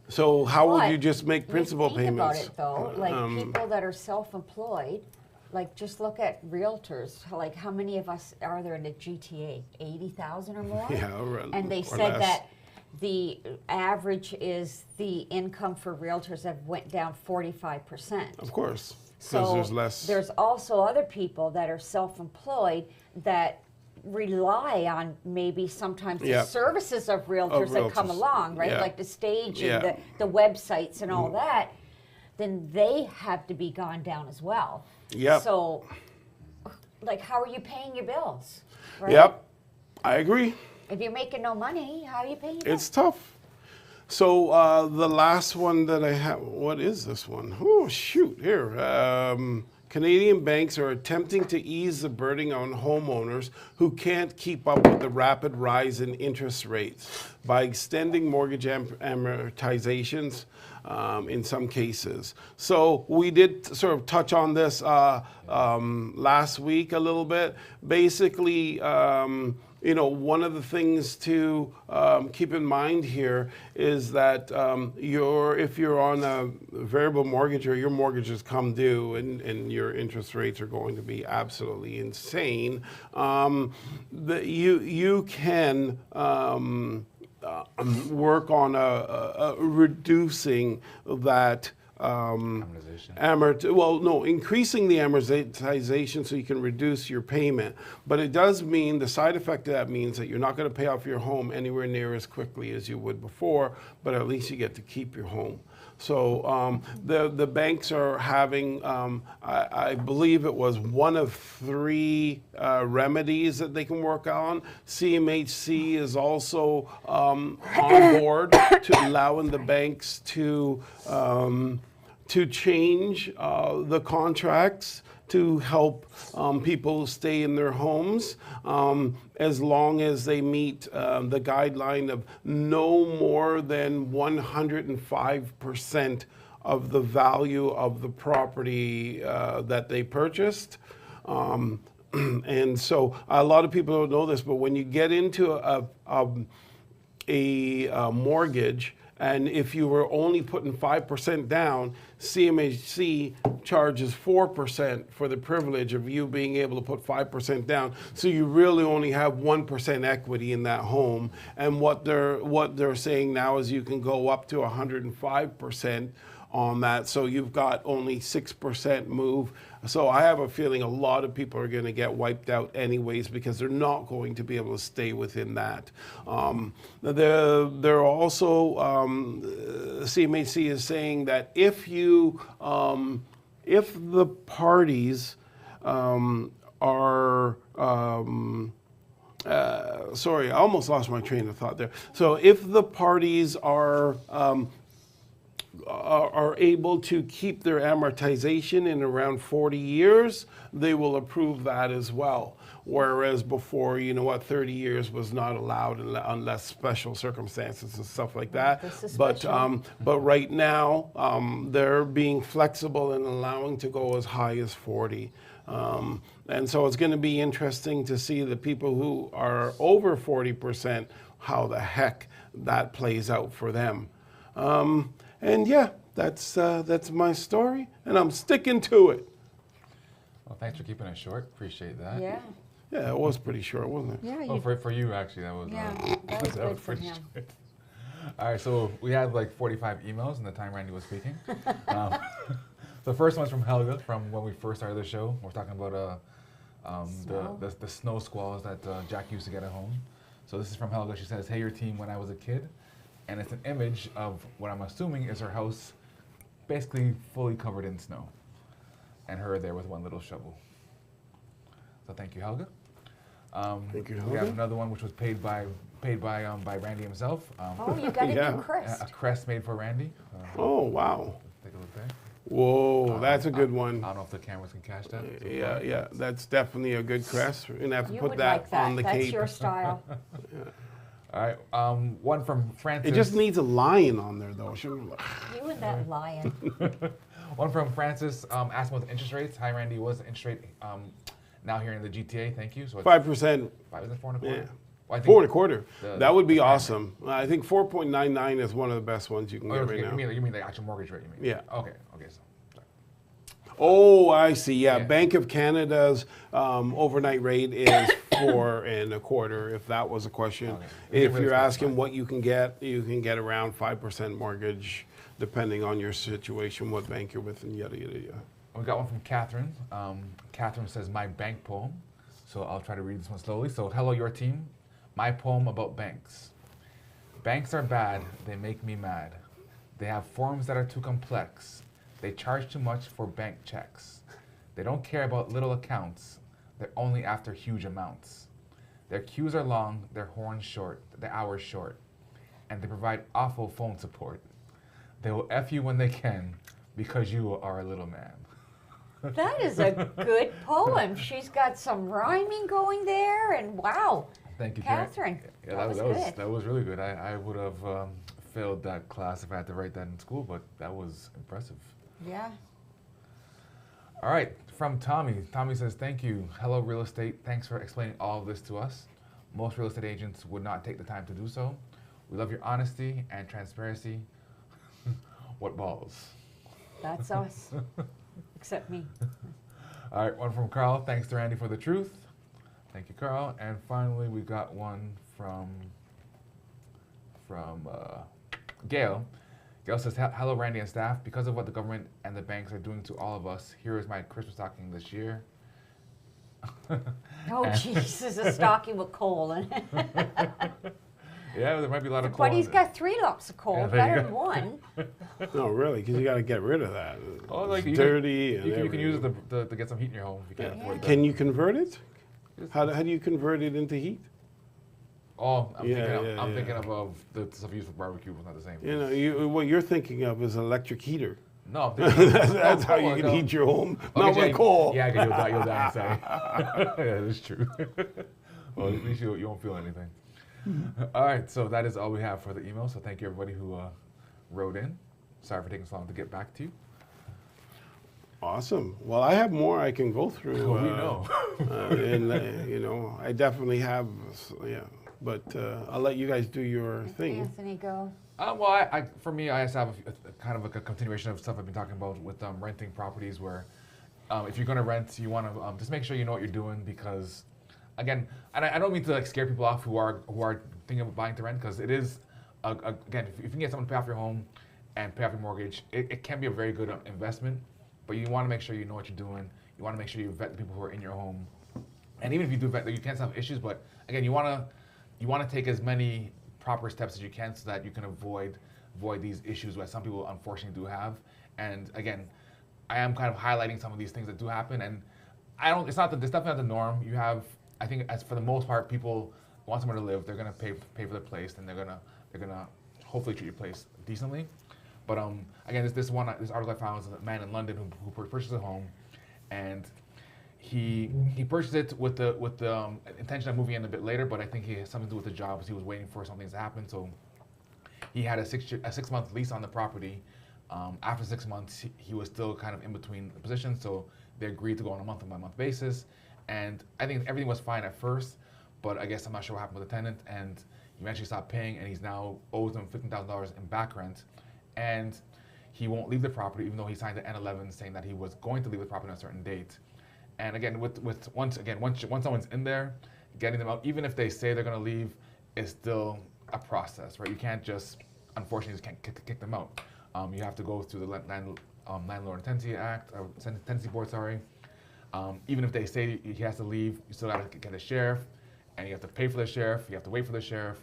So how would you just make principal payments? Think about it though, like people that are self-employed, like just look at realtors. Like how many of us are there in the GTA? 80,000 or more? Yeah, and they said that the average is the income for realtors have went down 45%. Of course. So there's less. There's also other people that are self-employed that rely on maybe sometimes the Yep. services of realtors that come realtors. along, right? Yeah. Like the stage Yeah. and the websites and all that, then they have to be gone down as well. Yep. So, like, how are you paying your bills? Right? Yep, I agree. If you're making no money, how are you paying your bills? It's tough. So the last one that I have, what is this one? Oh, shoot, here. Canadian banks are attempting to ease the burden on homeowners who can't keep up with the rapid rise in interest rates by extending mortgage amortizations in some cases. So we did sort of touch on this last week a little bit. Basically, one of the things to keep in mind here is that if you're on a variable mortgage or your mortgages come due and your interest rates are going to be absolutely insane, you can work on reducing that increasing the amortization so you can reduce your payment. But it does mean, the side effect of that means that you're not going to pay off your home anywhere near as quickly as you would before, but at least you get to keep your home. So the banks are having, I believe it was one of 3 remedies that they can work on. CMHC is also on board to allowing the banks to change the contracts to help people stay in their homes as long as they meet the guideline of no more than 105% of the value of the property that they purchased. And so a lot of people don't know this, but when you get into a mortgage, and if you were only putting 5% down, CMHC charges 4% for the privilege of you being able to put 5% down. So you really only have 1% equity in that home. And what they're saying now is you can go up to 105% on that. So you've got only 6% move. So I have a feeling a lot of people are going to get wiped out anyways because they're not going to be able to stay within that. They're also, CMHC is saying that if the parties are, sorry, I almost lost my train of thought there. So if the parties are able to keep their amortization in around 40 years, they will approve that as well. Whereas before, 30 years was not allowed unless special circumstances and stuff like that. But right now, they're being flexible and allowing to go as high as 40. And so it's going to be interesting to see the people who are over 40%, how the heck that plays out for them. And yeah, that's my story, and I'm sticking to it. Well, thanks for keeping it short. Appreciate that. Yeah. Yeah, it was pretty short, wasn't it? Yeah. Oh, for you, actually, that was, that was good for pretty him. short. All right, so we had like 45 emails in the time Randy was speaking. The first one's from Helga from when we first started the show. We're talking about the snow squalls that Jack used to get at home. So this is from Helga. She says, "Hey, your team, when I was a kid." And it's an image of what I'm assuming is her house basically fully covered in snow. And her there with one little shovel. So thank you, Helga. Thank you, We Helga. have another one which was paid by Randy himself. Oh, you got a Yeah. new crest. A crest made for Randy. Oh, wow. Take a look there. Whoa, that's a good one. I don't know if the cameras can catch that. Yeah, that's definitely a good crest. We're going to have to You put would that like that. on the That's cape. your style. All right, one from Francis. It just needs a lion on there, though. Shouldn't it? You and that lion. One from Francis asking about the interest rates. Hi, Randy. What's the interest rate now here in the GTA? Thank you. So it's 5%. 5 is it 4 1/4? Yeah. Well, I think 4 1/4. the- That would be the prime awesome. I think 4.99 is one of the best ones you can Oh, get okay, right now. you mean the actual mortgage rate? You mean? Yeah. Okay. So. Oh, I see. Yeah, Yeah. Bank of Canada's overnight rate is 4 1/4. If that was a question, Okay. if Really you're asking specified. what you can get around 5% mortgage, depending on your situation, what bank you're with, and yada yada yada. We got one from Catherine. Catherine says, "My bank poem." So I'll try to read this one slowly. So, hello, your team. My poem about banks. Banks are bad. They make me mad. They have forms that are too complex. They charge too much for bank checks. They don't care about little accounts. They're only after huge amounts. Their queues are long, their horns short, their hours short, and they provide awful phone support. They will F you when they can because you are a little man. That is a good poem. She's got some rhyming going there, and wow. Thank you, Karen. Catherine. Yeah, that was really good. I would have failed that class if I had to write that in school, but that was impressive. Yeah. All right, from Tommy. Tommy says, thank you. Hello, real estate. Thanks for explaining all of this to us. Most real estate agents would not take the time to do so. We love your honesty and transparency. What balls? That's us. Except me. All right, one from Carl. Thanks to Randy for the truth. Thank you, Carl. And finally, we got one from Gail. Gail says, hello, Randy and staff. Because of what the government and the banks are doing to all of us, here is my Christmas stocking this year. Oh, Jesus, a stocking with coal in it. Yeah, there might be a lot of coal. But he's got 3 lots of coal, Yeah, there you better go. than 1. No, really, because you got to get rid of that. Oh, like It's dirty. You can use it to get some heat in your home if you can't afford that. Can you convert it? How do you convert it into heat? Oh, I'm Yeah, thinking of the stuff used for barbecue was not the same. You know, what you're thinking of is an electric heater. No, I'm thinking That's how you can heat your home, not yeah, with coal. Yeah, you'll die inside. Yeah, that's true. Well, at least you won't feel anything. All right, so that is all we have for the email. So thank you everybody who wrote in. Sorry for taking so long to get back to you. Awesome. Well, I have more I can go through. We know. And you know, I definitely have. Yeah, but I'll let you guys do your thing. Anthony, go. Well, for me, I just have kind of like a continuation of stuff I've been talking about with renting properties where if you're going to rent, you want to just make sure you know what you're doing because, again, and I don't mean to like scare people off who are thinking about buying to rent because it is, again, if you can get someone to pay off your home and pay off your mortgage, it can be a very good investment, but you want to make sure you know what you're doing. You want to make sure you vet the people who are in your home. And even if you do vet, you can still have issues, but again, you want to take as many proper steps as you can so that you can avoid these issues that some people unfortunately do have. And again, I am kind of highlighting some of these things that do happen, and it's definitely not the norm. You have, I think, as for the most part, people want somewhere to live. They're gonna pay for their place, and they're gonna hopefully treat your place decently. But again, this article I found was a man in London who purchased a home, and he purchased it with the intention of moving in a bit later, but I think he has something to do with the job because he was waiting for something to happen. So he had a 6-month lease on the property. After 6 months, he was still kind of in between the positions, so they agreed to go on a month-by-month basis. And I think everything was fine at first, but I guess I'm not sure what happened with the tenant, and he eventually stopped paying, and he's now owes them $15,000 in back rent. And he won't leave the property, even though he signed the N11 saying that he was going to leave the property on a certain date. And again, once someone's in there, getting them out, even if they say they're going to leave, is still a process, right? You can't just, unfortunately, just can't kick them out. You have to go through the Landlord and Tenancy Act, or Tenancy Board, sorry. Even if they say he has to leave, you still got to get a sheriff, and you have to pay for the sheriff. You have to wait for the sheriff.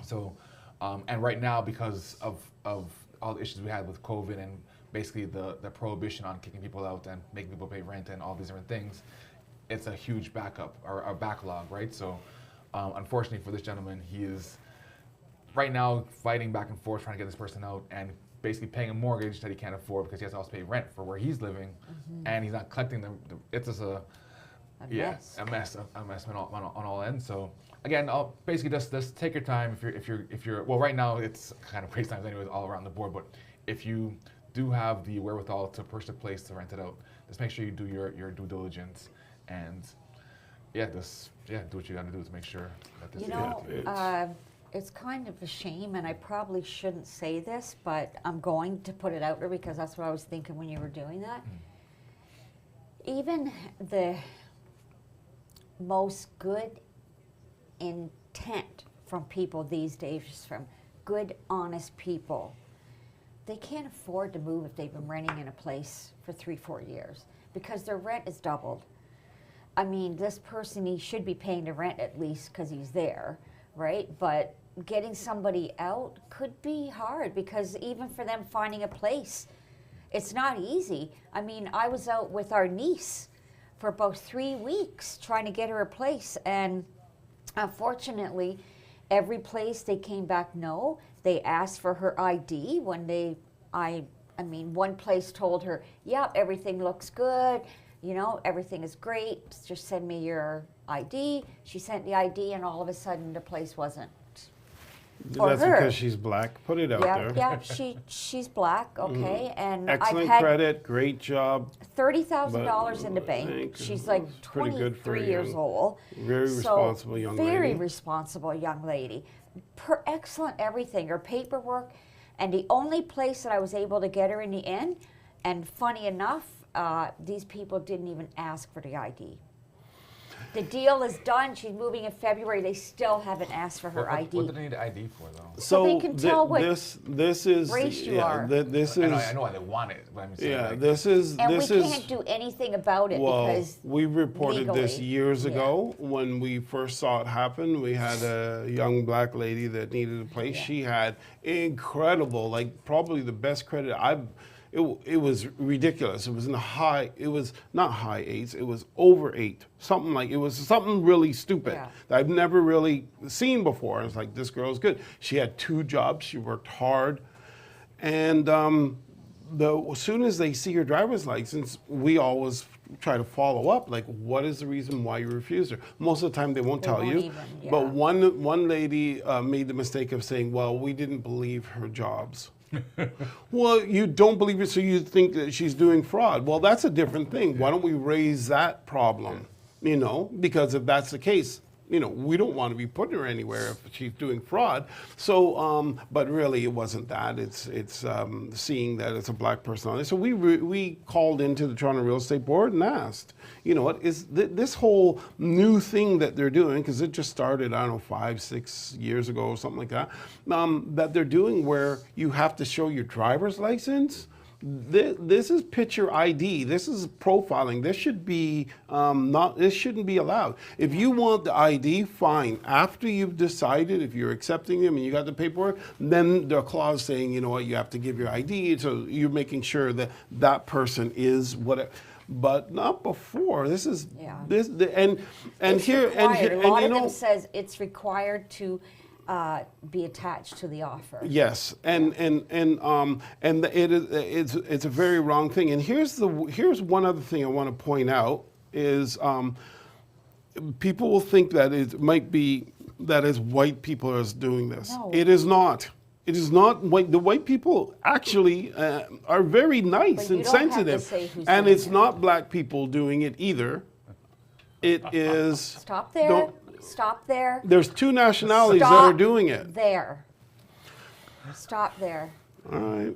So, and right now, because of all the issues we had with COVID and basically the prohibition on kicking people out and making people pay rent and all these different things, it's a huge backup or a backlog, right? So unfortunately for this gentleman, he is right now fighting back and forth trying to get this person out and basically paying a mortgage that he can't afford because he has to also pay rent for where he's living, and he's not collecting them. It's just a mess on all ends. So again, I'll basically just take your time if you're well, right now it's kind of crazy times anyways all around the board, but if you do have the wherewithal to purchase a place to rent it out, just make sure you do your due diligence and do what you got to do to make sure that this it's kind of a shame, and I probably shouldn't say this, but I'm going to put it out there because that's what I was thinking when you were doing that. Even the most good intent from people these days, from good, honest people, they can't afford to move if they've been renting in a place for 3-4 years because their rent is doubled. I mean, this person, he should be paying the rent at least because he's there, right? But getting somebody out could be hard because even for them finding a place, it's not easy. I mean, I was out with our niece for about 3 weeks trying to get her a place, and unfortunately, every place they came back no. They asked for her ID when I mean, one place told her, yep, everything looks good, you know, everything is great, just send me your ID. She sent the ID, and all of a sudden the place wasn't for That's her. because she's black. Put it out there. Yeah, she's black, okay, and Excellent I've had credit, great job. $30,000 in the I bank. think She's like it's pretty good for 23 a years young- old. Very responsible young Very lady. responsible young lady. Excellent everything. Her paperwork, and the only place that I was able to get her in the end, and funny enough, these people didn't even ask for the ID. The deal is done. She's moving in February. They still haven't asked for her ID. What do they need ID for, though? So they can tell what this is race you yeah, are. This I is know why they want it, but I'm saying, yeah. like, This is and this we is can't do anything about it well. because We reported this legally, years yeah. ago when we first saw it happen. We had a young black lady that needed a place. Yeah. She had incredible, like probably the best credit I've. It was ridiculous. It was in the high. It was not high eights. It was over 8. Something like it was something really stupid Yeah. that I've never really seen before. I was like, this girl's good. She had 2 jobs. She worked hard, and as soon as they see her driver's license, we always try to follow up. Like, what is the reason why you refused her? Most of the time, they won't tell won't you. even, yeah. But one lady made the mistake of saying, "Well, we didn't believe her jobs." Well, you don't believe it, so you think that she's doing fraud. Well, that's a different thing. Why don't we raise that problem? You know, because if that's the case, you know, we don't want to be putting her anywhere if she's doing fraud. So, but really, it wasn't that. It's seeing that it's a black person on it. So we called into the Toronto Real Estate Board and asked, you know, what is this whole new thing that they're doing? Because it just started, I don't know, 5-6 years ago or something like that. That they're doing where you have to show your driver's license. This is picture ID. This is profiling. This should be not. This shouldn't be allowed. If you want the ID, fine. After you've decided if you're accepting them and you got the paperwork, then the clause saying, you know what, you have to give your ID. So you're making sure that that person is what. But not before. This is this and it's here required. and a lot you of know. them says it's required to be attached to the offer. Yes, and it's a very wrong thing. And here's one other thing I want to point out is people will think that it might be that is white people are doing this. No. It is not. It is not white. The white people actually are very nice But you and don't have to sensitive, say who's and doing it's it. not black people doing it either. It is. Stop there. Don't- Stop there. There's 2 nationalities that Stop are doing it. there. Stop there. All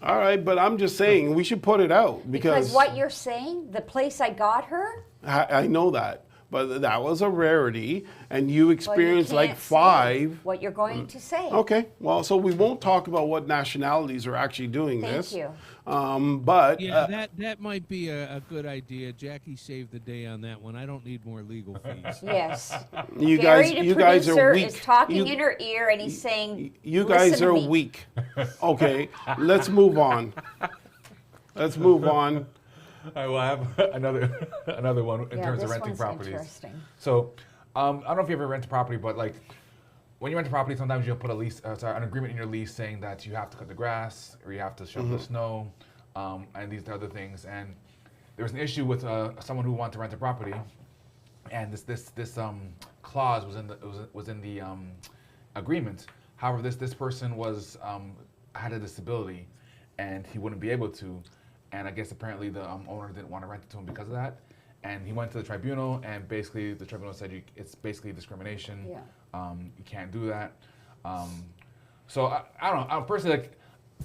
right, but I'm just saying we should put it out Because what you're saying, the place I got her, I know that, but that was a rarity, and you well, you experienced like can't say 5. what you're going to say. Okay, well, so we won't talk about what nationalities are actually doing Thank this. you. But Yeah, that might be a good idea. Jackie saved the day on that one. I don't need more legal fees. Yes. you Gary, guys, the you guys producer, are weak. is talking You- in her ear, and he's saying, You "Listen guys to are me." weak. Okay, let's move on. Let's move on. All right, well, I have another one in Yeah, terms this of renting one's properties. interesting. So, I don't know if you ever rent a property, but like when you rent a property, sometimes you'll put an agreement in your lease saying that you have to cut the grass or you have to shovel the snow, and these other things. And there was an issue with someone who wanted to rent a property, and this clause was in the agreement. However, this person had a disability, and he wouldn't be able to. And I guess apparently the owner didn't want to rent it to him because of that. And he went to the tribunal, and basically the tribunal said it's basically discrimination. Yeah. You can't do that. So I don't know. I personally, like,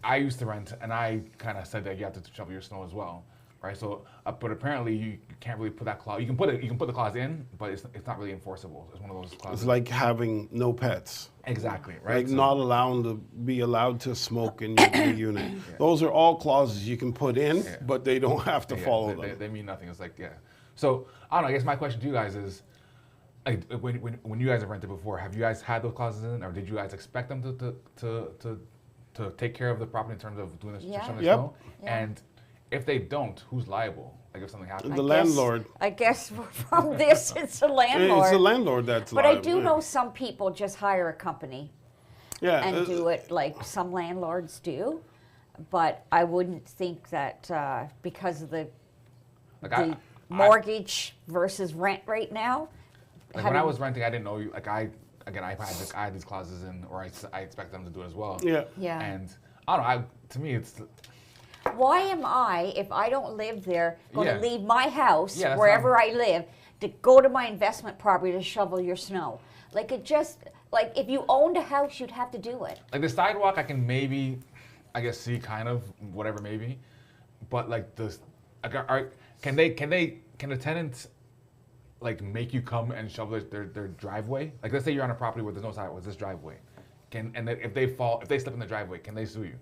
I used to rent, and I kind of said that you have to shovel your snow as well, right? So, but apparently you can't really put that clause. You can put the clause in, but it's not really enforceable. It's one of those clauses. It's like having no pets. Exactly, right? Like So- not allowed to smoke in your unit. Those are all clauses you can put in, Yeah. but they don't have to Yeah, follow they them. mean nothing. It's like, yeah. So I don't know. I guess my question to you guys is, like, when you guys have rented before, have you guys had those clauses in, or did you guys expect them to take care of the property in terms of doing this, Yeah. showing the Yep. snow? Yeah. And if they don't, who's liable? Like if something happens. The landlord. I guess from this, it's the landlord. It's the landlord that's But I liable. do know some people just hire a company Yeah. and do it like some landlords do. But I wouldn't think that because of the, Like the mortgage versus rent right now. Like when I was renting, I didn't know you. Like I had these clauses in, or I expect them to do it as well. Yeah. Yeah. And I don't know. To me, it's Why am I, if I don't live there, going Yeah. to leave my house, Yeah, that's wherever I live, to go to my investment property to shovel your snow? Like it just, like if you owned a house, you'd have to do it. like the sidewalk. I can maybe, I guess, see kind of whatever maybe, but like can the tenants like make you come and shovel their driveway? Like let's say you're on a property where there's no sidewalk, it's this driveway. If they slip in the driveway, can they sue you?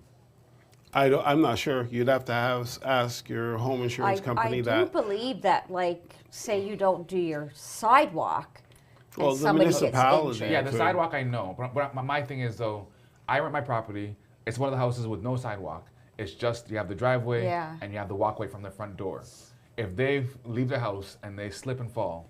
I'm not sure. You'd have to ask your home insurance company I that. do believe that, like, say you don't do your sidewalk, and Well, the somebody gets municipality- injured. Yeah, the Could. sidewalk I know, but my thing is though, I rent my property. It's one of the houses with no sidewalk. It's just you have the driveway Yeah. and you have the walkway from the front door. If they leave the house and they slip and fall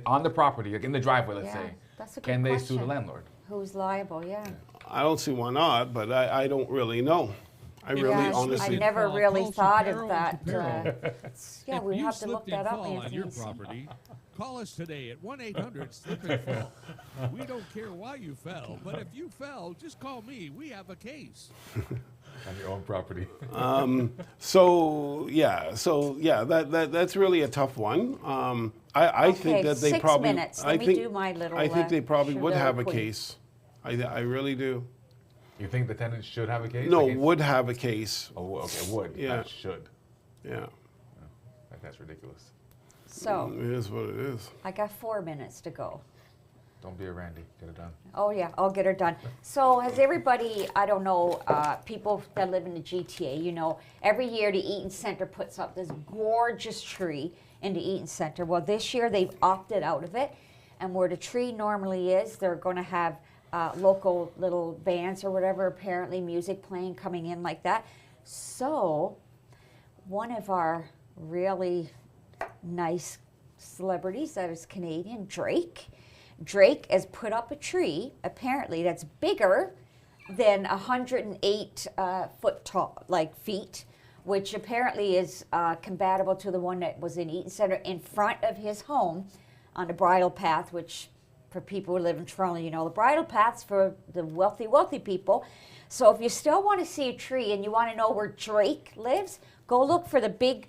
on the property, like in the driveway, let's Yeah, say, that's a good can they sue the question. landlord? Who's liable? Yeah. I don't see why not, but I don't really know. I really Yeah, honestly. I never Call really thought Shapiro of that. and Shapiro. Yeah, If we you have to slipped look and that up, fall on your Anthony. property, call us today at 1-800-SLIP-AND-FALL. We don't care why you fell, but if you fell, just call me. We have a case. On your own property. So yeah, that's really a tough one. I Okay, think that they 6 probably. minutes. I Let me think, do my little, I think they probably would have a Sudoku. case. I really do. You think the tenant should have a case? No, Like would have a case. Oh, okay, would. Yeah. Not should. Yeah, Like, that's ridiculous. So it is what it is. I got 4 minutes to go. Don't be a Randy. Get it done. Oh yeah, I'll get her done. So has everybody, I don't know, people that live in the GTA, you know, every year the Eaton Center puts up this gorgeous tree in the Eaton Center. Well, this year they've opted out of it, and where the tree normally is, they're going to have local little bands or whatever, apparently music playing, coming in like that. So one of our really nice celebrities that is Canadian, Drake has put up a tree, apparently, that's bigger than 108 foot tall, like feet, which apparently is compatible to the one that was in Eaton Center in front of his home on the bridle path, which for people who live in Toronto, you know, the bridle path's for the wealthy people. So if you still want to see a tree and you want to know where Drake lives, go look for the big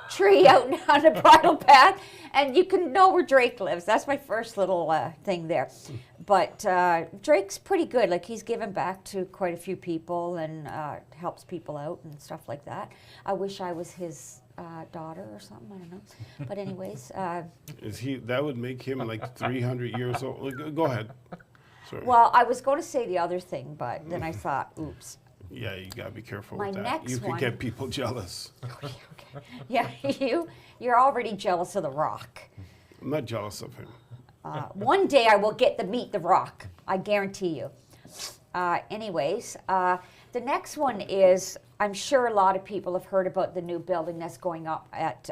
tree out on the bridle path, and you can know where Drake lives. That's my first little thing there. But Drake's pretty good. Like, he's given back to quite a few people and helps people out and stuff like that. I wish I was his daughter or something. I don't know. But anyways, Is he? That would make him like 300 years old. Go ahead. Sorry. well, I was going to say the other thing, but then I thought, oops. Yeah, you gotta be careful My with that. next You could one- get people jealous. Yeah, you're already jealous of The Rock. I'm not jealous of him. One day I will get to meet The Rock. I guarantee you. Anyways, the next one is, I'm sure a lot of people have heard about the new building that's going up at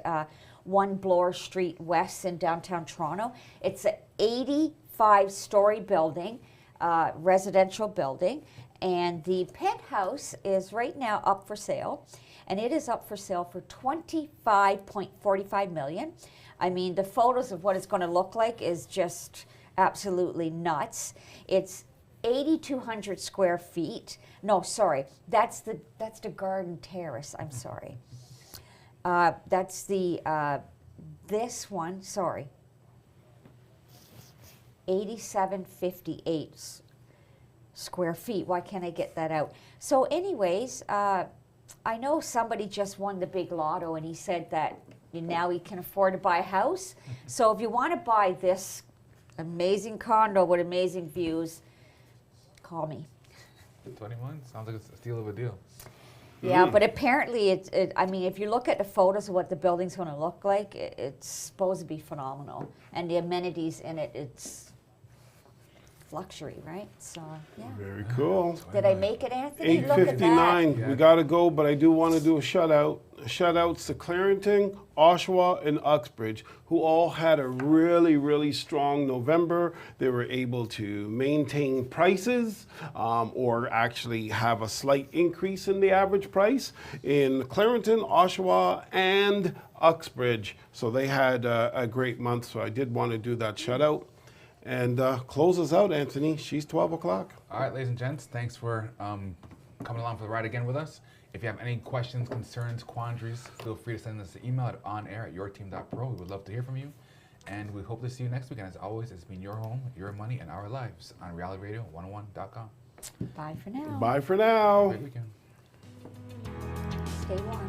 1 Bloor Street West in downtown Toronto. It's an 85-story building, residential building, and the penthouse is right now up for sale, and it is up for sale for $25.45 million. I mean, the photos of what it's going to look like is just absolutely nuts. It's 8,200 square feet. No, sorry, that's the garden terrace. I'm sorry. That's the this one. Sorry, 8,758 square feet. Why can't I get that out? So, anyways, I know somebody just won the big lotto, and he said that now he can afford to buy a house. So, if you want to buy this amazing condo with amazing views, call me. 21 sounds like a steal of a deal. Yeah, but apparently I mean, if you look at the photos of what the building's going to look like, it's supposed to be phenomenal. And the amenities in it, it's luxury, right? So, yeah. Very cool. Did I make it, Anthony? Look at that. 8:59. Yeah. We got to go, but I do want to do a shout-out. Shout-outs to Clarington, Oshawa, and Uxbridge, who all had a really, really strong November. They were able to maintain prices or actually have a slight increase in the average price in Clarington, Oshawa, and Uxbridge. So they had a great month, so I did want to do that shout-out. And close us out, Anthony. She's 12 o'clock. All right, ladies and gents, thanks for coming along for the ride again with us. If you have any questions, concerns, quandaries, feel free to send us an email at onair@yourteam.pro. We would love to hear from you. And we hope to see you next week. And as always, it's been your home, your money, and our lives on realityradio101.com. Bye for now. Bye for now. Great weekend. Stay warm.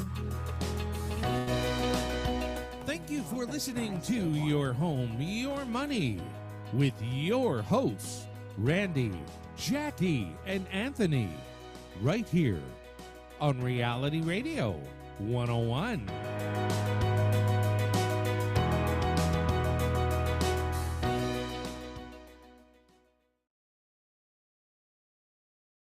Thank you for listening to Your Home, Your Money with your hosts, Randy, Jackie, and Anthony, right here on Reality Radio 101.